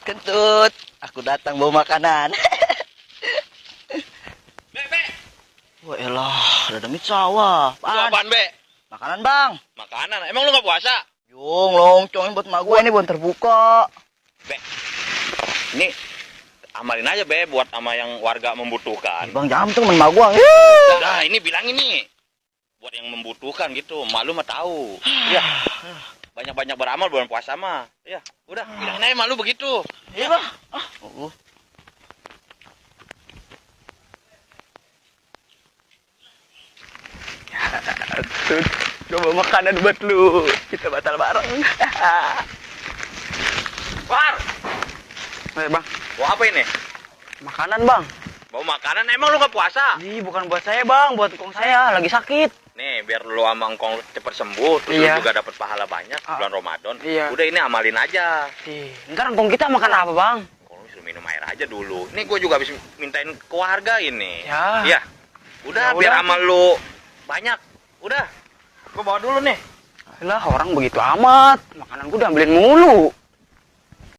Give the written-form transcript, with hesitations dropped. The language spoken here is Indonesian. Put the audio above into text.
Kentut, aku datang bawa makanan. Be. Wah elah, ada demit sawah. Itu apaan, Be? Makanan bang. Makanan. Emang lu gak puasa? Yung longcong buat emak gue ini buat terbuka. Be, ini amalin aja, Be, buat sama yang warga membutuhkan. Bang jam tuh emak gue. Nah, ini bilang ini buat yang membutuhkan gitu. Malu mah tahu. Iya. Banyak-banyak beramal bulan puasa mah. Iya, udah bilangin aja malu begitu. Iya bang. Tuh, coba makanan buat lu. Kita batal bareng. War, Bang, bawa apa ini? makanan bang. Bawa makanan, emang lu gak puasa? Ih, bukan buat saya bang, buat kong saya lagi sakit. Nih, biar lu sama engkong cepet sembuh, terus Iya. lu juga dapat pahala banyak bulan Ramadan. Iya. Udah ini amalin aja. Ih, ntar kong kita makan apa bang? Kalau lu suruh minum air aja dulu. Ini gue juga habis mintain ke warga ini. Ya. Iya. Udah, Ya biar udah. amal lu banyak. Udah. Gue bawa dulu nih. Lah orang begitu amat, makanan gue diambilin mulu.